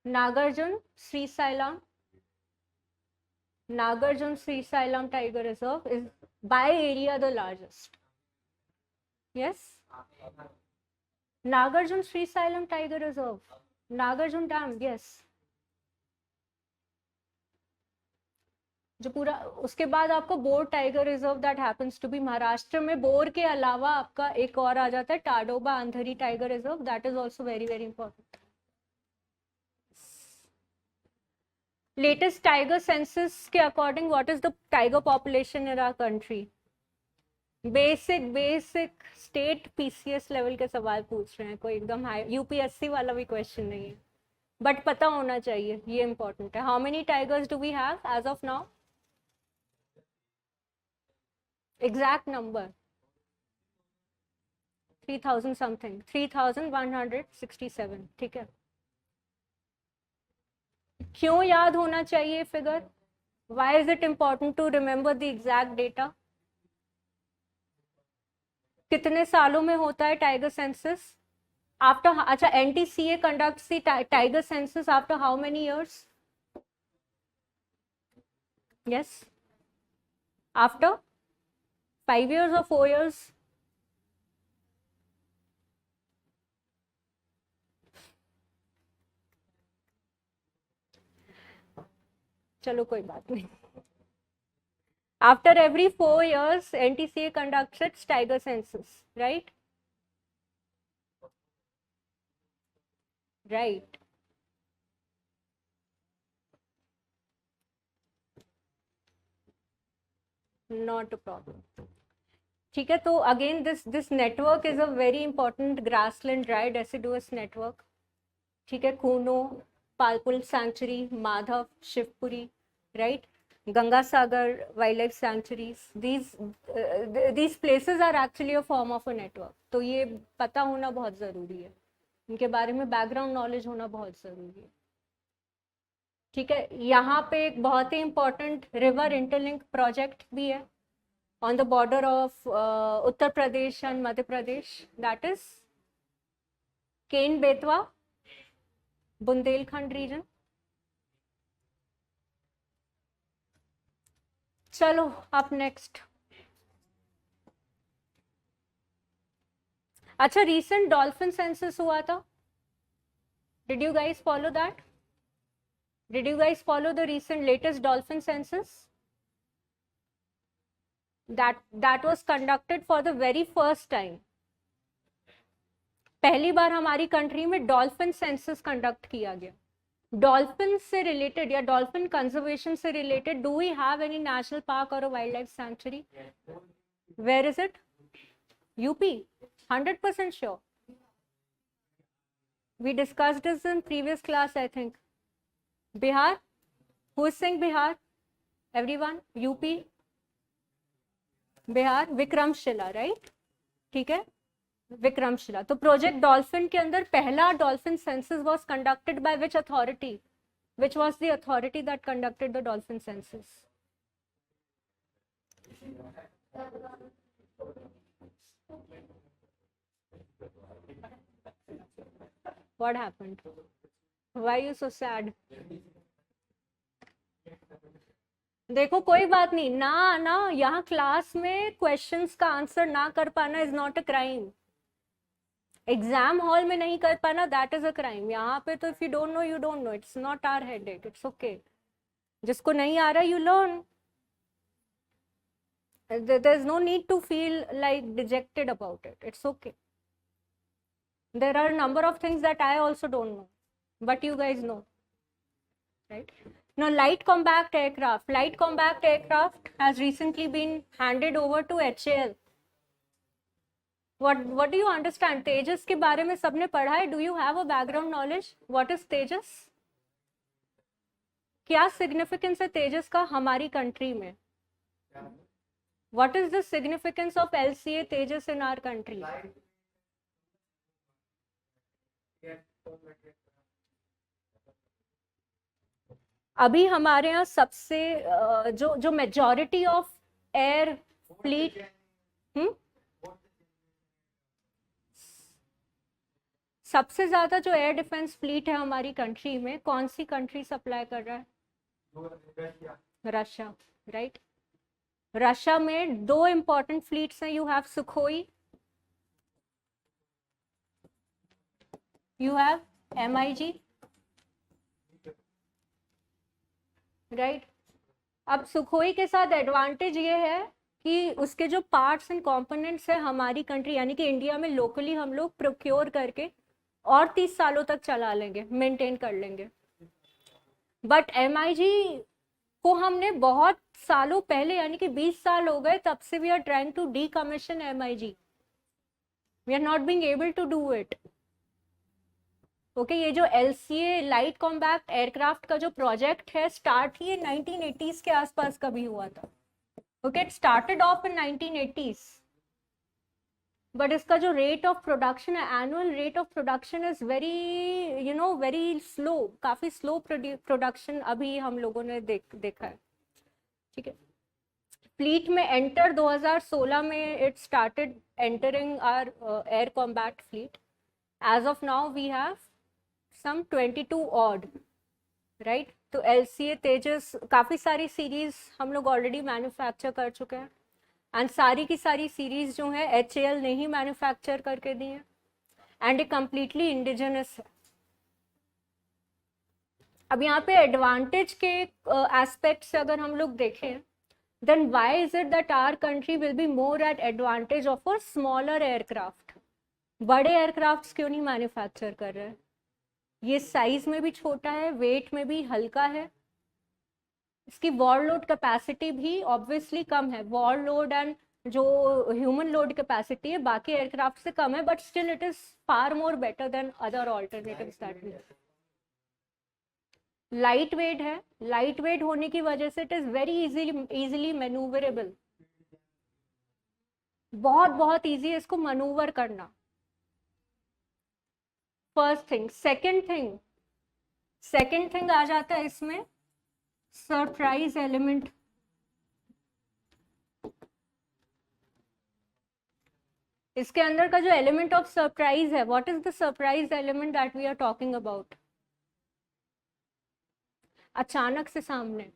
A: Nagarjuna Srisailam tiger reserve is by area the largest. Yes, Nagarjuna Srisailam tiger reserve, Nagarjuna dam. Yes, जो पूरा, उसके बाद आपको Bor tiger reserve that happens to be Maharashtra में. बोर के अलावा आपका एक और आ जाता है Tadoba Andhari tiger reserve, that is also very very important. Latest tiger census के according what is the tiger population in our country? Basic state PCS level के सवाल पूछ रहे हैं, कोई एकदम हाई यूपीएससी वाला भी क्वेश्चन नहीं है, बट पता होना चाहिए, ये इंपॉर्टेंट है. How many tigers do we have as of now? Exact number 3000 something, 3167. ठीक है, क्यों याद होना चाहिए figure? Why is it important to remember the exact data? कितने सालों में होता है टाइगर सेंसस? आफ्टर, अच्छा, NTCA conducts the tiger census after how many years? Yes, after 5 years or 4 years? चलो कोई बात नहीं. After every 4 years, NTCA conducts its tiger census, right? Right. Not a problem. ठीक है, तो again this network is a very important grassland dry deciduous network. ठीक है, Kuno, Palpur sanctuary, Madhav, Shivpuri, right, Ganga Sagar wild life sanctuaries, these places are actually a form of a network. तो ये पता होना बहुत ज़रूरी है, इनके बारे में बैकग्राउंड नॉलेज होना बहुत ज़रूरी है. ठीक है, यहाँ पे एक बहुत ही इंपॉर्टेंट रिवर इंटरलिंक प्रोजेक्ट भी है on the border of Uttar Pradesh and Madhya Pradesh, that is Ken Betwa, Bundelkhand region. चलो up next. अच्छा, recent dolphin census हुआ था. Did you guys follow that? Did you guys follow the recent latest dolphin census? That was conducted for the very first time. पहली बार हमारी country में dolphin census conduct किया गया. Dolphin से related या dolphin conservation से related, do we have any national park और wild life sanctuary? Where is it? UP? 100% sure. We discussed this in previous class, I think. Bihar? Who is saying Bihar? Everyone? UP? Bihar? Vikramshila, right? ठीक है, विक्रमशिला. तो project dolphin के अंदर पहला dolphin census was conducted by which authority? Which was the authority that conducted the dolphin census? What happened? Why are you so sad? देखो, कोई बात नहीं ना, यहाँ क्लास में क्वेश्चंस का आंसर ना कर पाना is not a crime. Exam hall में नहीं कर पाना, दैट इज अ क्राइम. यहाँ पे तो if you don't know you don't know, it's not our headache, it's okay. जिसको नहीं आ रहा you learn. there is no need to feel like dejected about it, it's okay. There are a number of things that I also don't know, but you guys know, right? Now, light combat aircraft has recently been handed over to HAL. What do you understand? Tejas के बारे में सबने पढ़ा है? Do you have a background knowledge? What is Tejas? क्या significance है तेजस का हमारी कंट्री में? What is the significance of LCA Tejas in our country? अभी हमारे यहाँ सबसे जो मेजॉरिटी ऑफ एयर फ्लीट, सबसे ज्यादा जो एयर डिफेंस फ्लीट है हमारी कंट्री में, कौन सी कंट्री सप्लाई कर रहा है? Russia, right. रशिया में दो इंपॉर्टेंट फ्लीट्स हैं. You have Sukhoi, you have MiG, right. अब सुखोई के साथ एडवांटेज ये है कि उसके जो पार्ट्स एंड कंपोनेंट्स है हमारी कंट्री यानी कि इंडिया में लोकली हम लोग प्रोक्योर करके और 30 सालों तक चला लेंगे, मेंटेन कर लेंगे. बट MiG को हमने बहुत सालों पहले यानी कि 20 साल हो गए तब से we are trying to decommission MiG. We are not being able to do it. Okay, ये जो LCA लाइट कॉम्बैक्ट एयरक्राफ्ट का जो प्रोजेक्ट है, स्टार्ट ये 1980s के आसपास कभी हुआ था. Okay, it started off in 1980s, but इसका जो रेट ऑफ प्रोडक्शन है, annual rate of production is very slow, काफी स्लो प्रोडक्शन अभी हम लोगों ने देखा है. ठीक है, फ्लीट में एंटर 2016 में it started entering our air combat fleet. As of now we have some 22 odd, right? तो LCA तेजस काफ़ी सारी सीरीज हम लोग ऑलरेडी मैन्युफैक्चर कर चुके हैं एंड सारी की सारी सीरीज जो है HAL ने ही मैन्युफैक्चर करके दी है एंड ये कम्प्लीटली इंडिजिनस है. अब यहाँ पे एडवांटेज के एस्पेक्ट से अगर हम लोग देखें then why is it that our country will be more at advantage of a smaller aircraft? बड़े एयरक्राफ्ट्स क्यों नहीं मैन्युफैक्चर कर रहे हैं? ये साइज में भी छोटा है, वेट में भी हल्का है, इसकी वॉर लोड कैपेसिटी भी ऑब्वियसली कम है. वॉर लोड एंड जो ह्यूमन लोड कैपेसिटी है बाकी एयरक्राफ्ट से कम है, but still it is far more better than other alternatives that we. Light weight है, लाइट वेट होने की वजह से it is very easily manoeuvrable. बहुत बहुत इजी है इसको मैनूवर करना. First thing. सेकेंड थिंग आ जाता है इसमें सरप्राइज एलिमेंट. इसके अंदर का जो एलिमेंट ऑफ सरप्राइज है, what is the surprise element that we are talking about? अचानक से सामने.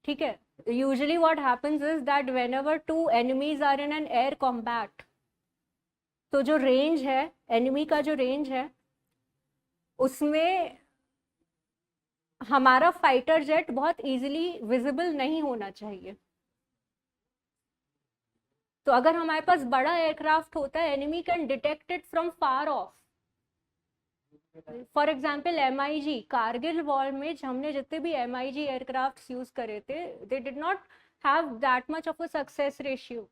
A: ठीक है. Usually what happens is that whenever two enemies are in an air combat, तो जो रेंज है, एनिमी का जो रेंज है, उसमें हमारा फाइटर जेट बहुत इजीली विजिबल नहीं होना चाहिए. तो अगर हमारे पास बड़ा एयरक्राफ्ट होता है, enemy can detect it from far of. For example MiG, Kargil war में हमने जितने भी MiG एयरक्राफ्ट यूज करे थे, they did not have that much of a success ratio.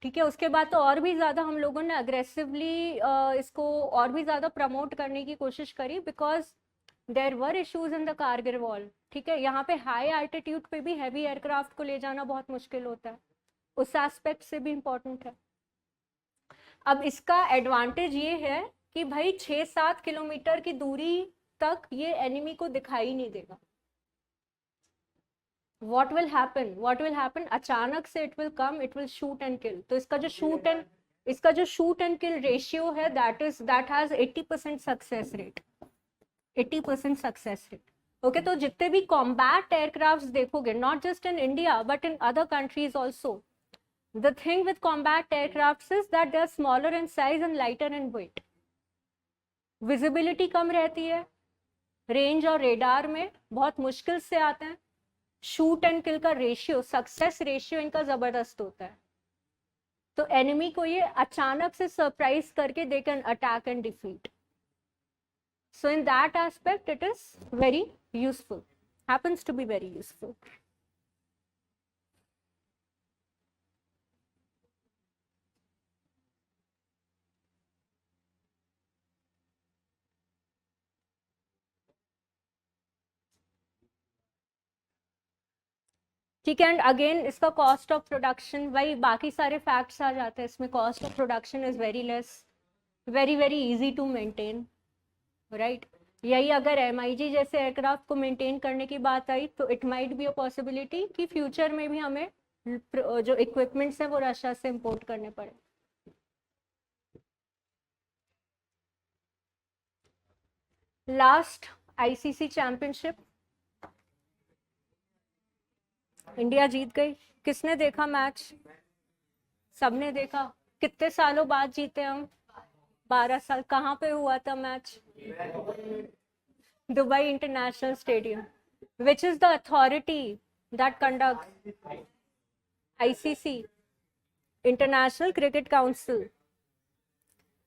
A: ठीक है. उसके बाद तो और भी ज्यादा हम लोगों ने अग्रेसिवली इसको और भी ज्यादा प्रमोट करने की कोशिश करी, because there were issues in the Kargil war. ठीक है. यहाँ पे हाई एल्टीट्यूड पे भी हैवी एयरक्राफ्ट को ले जाना बहुत मुश्किल होता है, उस एस्पेक्ट से भी इम्पोर्टेंट है. अब इसका एडवांटेज ये है कि भाई 6-7 किलोमीटर की दूरी तक ये एनिमी को दिखाई नहीं देगा. what will happen? अचानक से it will come, it will shoot and kill. तो इसका जो shoot and kill रेशियो है, that has 80% success rate. 80% success rate. Okay. तो जितने भी कॉम्बैट एयरक्राफ्ट देखोगे, not just in India but in other countries also, the thing with combat aircrafts is that they are smaller in size and lighter in weight. Visibility कम रहती है, range और radar में बहुत मुश्किल से आते हैं. शूट एंड किल का रेशियो, सक्सेस रेशियो इनका जबरदस्त होता है. तो एनिमी को ये अचानक से सरप्राइज करके they can attack and defeat. So in that aspect it is very useful, happens to be very useful. ठीक है. एंड अगेन इसका कॉस्ट ऑफ प्रोडक्शन, वही बाकी सारे फैक्ट्स आ जाते हैं इसमें. Cost of production is very less, very very easy to maintain, right. यही अगर MiG जैसे एयरक्राफ्ट को मेंटेन करने की बात आई, तो it might be a possibility कि फ्यूचर में भी हमें जो इक्विपमेंट्स हैं वो रशिया से इंपोर्ट करने पड़े. लास्ट ICC चैंपियनशिप, इंडिया जीत गई. किसने देखा मैच? सबने देखा. कितने सालों बाद जीते हम? 12 साल. कहाँ पे हुआ था match? Dubai international stadium. Which is the authority that conduct ICC, International Cricket Council,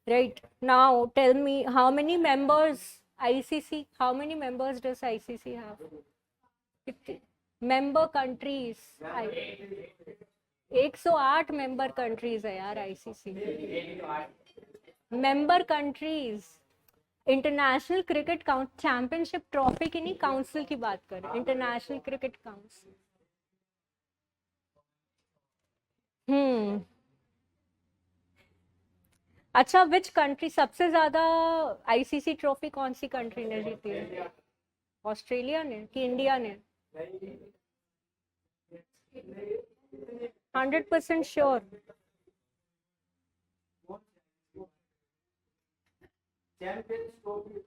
A: right? Now tell me, how many members ICC, how many members does ICC have? 50 member countries. 108 member countries है यार ICC. Member countries. International cricket championship trophy की नहीं, council की बात कर रहे हैं, international cricket council. अच्छा, विच कंट्री सबसे ज्यादा ICC ट्रॉफी कौन सी कंट्री ने जीती है? ऑस्ट्रेलिया ने कि इंडिया ने? 100% श्योर.
B: Champions trophy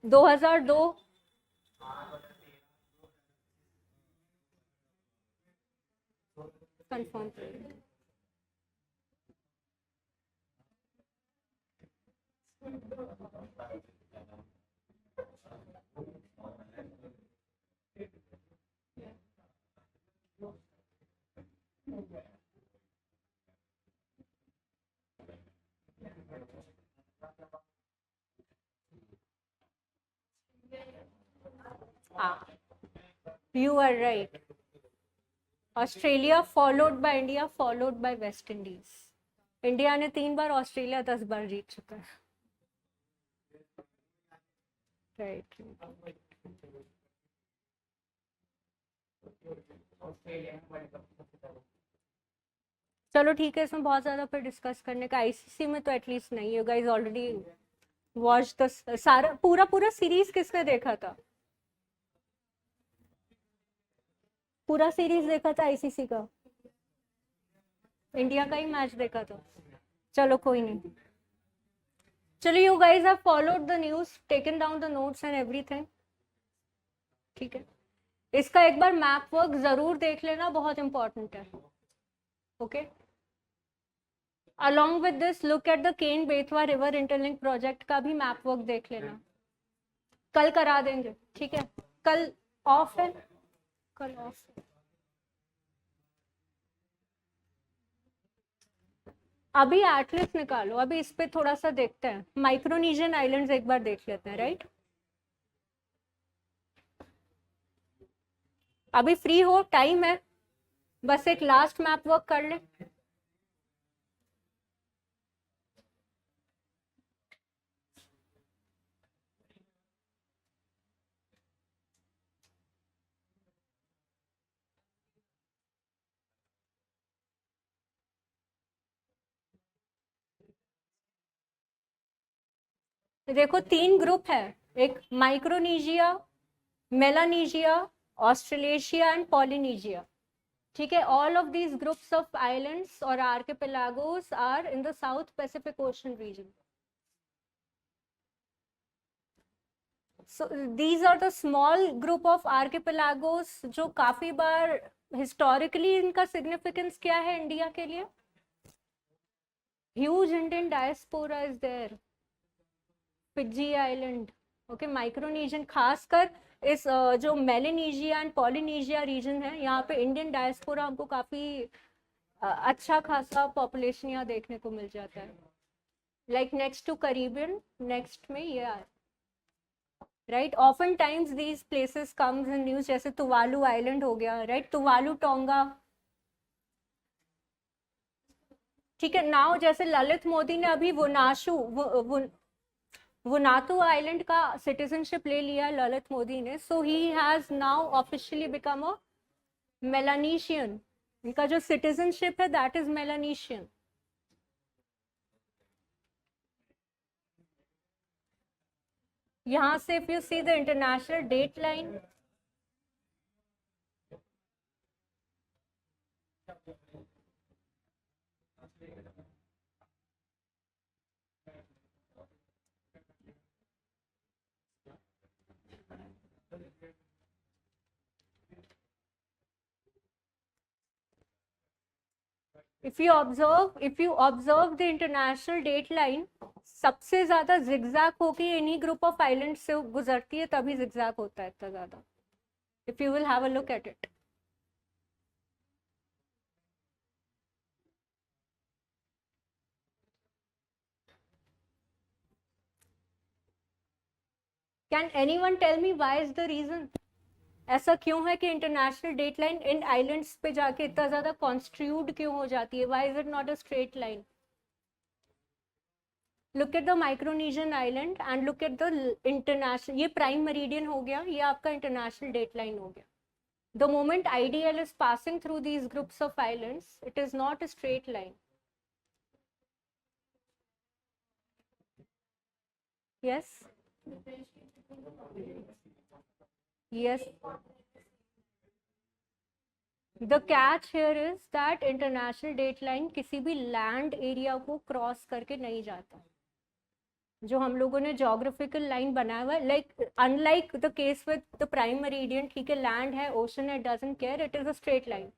A: 2002. कंफर्म. हाँ, you are right. Australia followed by India, followed by West Indies. India ने 3 बार, ऑस्ट्रेलिया 10 बार जीत चुका है. राइट. चलो ठीक है, इसमें बहुत ज्यादा फिर डिस्कस करने का. आईसीसी में तो एटलीस्ट नहीं. You guys already watch the सारा पूरा पूरा सीरीज. किसने देखा था? पूरा सीरीज देखा था आईसीसी का? इंडिया का ही मैच देखा था. चलो कोई नहीं. चलो, you guys have followed the news, taken down the notes and everything. ठीक है, इसका एक बार मैप वर्क जरूर देख लेना, बहुत इंपॉर्टेंट है. Okay. Along with this look at the Ken Betwa river interlink project का भी मैप वर्क देख लेना. कल करा देंगे, ठीक है. कल ऑफ है, कल ऑफ है. अभी एटलस निकालो, अभी इस पे थोड़ा सा देखते हैं. माइक्रोनेशियन आइलैंड्स एक बार देख लेते हैं. राइट, अभी फ्री हो, टाइम है, बस एक लास्ट मैप वर्क कर ले. देखो 3 ग्रुप है. एक Micronesia, Melanesia, Australasia and Polynesia. ठीक है, all of these groups of islands और archipelagos are in the south pacific ocean region. So these are the small group of archipelagos जो काफी बार historically इनका significance क्या है इंडिया के लिए? Huge Indian diaspora is there. Fiji Island, okay, Micronesian, खासकर इस जो मेलानेशिया एंड पॉलिनेशिया रीजन है, यहाँ पे इंडियन डायस्पोरा हमको काफी अच्छा खासा पॉपुलेशन यहाँ देखने को मिल जाता है. Like next to Caribbean, next में ये है. Right, often times these places comes in news, जैसे तुवालू आइलैंड हो गया. Right, Tuvalu Tonga. ठीक है. नाउ जैसे ललित मोदी ने अभी वुनातू आइलैंड का सिटीजनशिप ले लिया ललित मोदी ने, so he has now officially become a Melanesian. इनका जो सिटीजनशिप है दैट इज मेलानेशियन. यहाँ से if you see the international date line, if you observe the international date line, सबसे ज्यादा जिगजैग होके इन्हीं ग्रुप ऑफ आइलैंड से गुजरती है, तभी जिगजैग होता है इतना ज्यादा. If you will have a look at it. Can anyone tell me why is the reason? ऐसा क्यों है कि international date line in islands पे जाके इतना ज्यादा कॉन्स्ट्रूड क्यों हो जाती है? Why is it not a straight line? Look at the Micronesian island and look at the international. ये प्राइम मेरिडियन हो गया, ये आपका इंटरनेशनल डेट लाइन हो गया. The moment IDL is passing through these groups of islands, it is not a straight line. Yes? Yes. The catch here is that international date line किसी भी land area को cross करके नहीं जाता. जो हम लोगों ने जोग्राफिकल लाइन बनाया हुआ है, like unlike the case with the prime meridian, ठीक है, लैंड है, ओशन है, doesn't care, it is a straight line.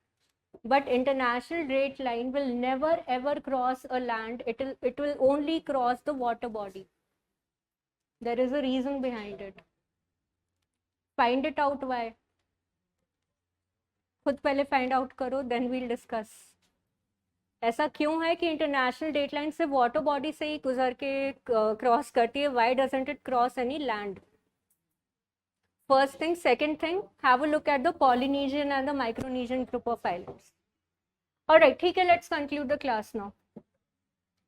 A: But international date line will never ever cross a land. It will only cross the water body. There is a reason behind it. Find it out why. खुद पहले find out करो, then we'll discuss. ऐसा क्यों है कि international date line से water body से ही गुजर के क्रॉस करती है? Why doesn't it cross any land? first thing. Second thing, have a look at the Polynesian and the Micronesian group of islands. All right, ठीक है, let's conclude the class now.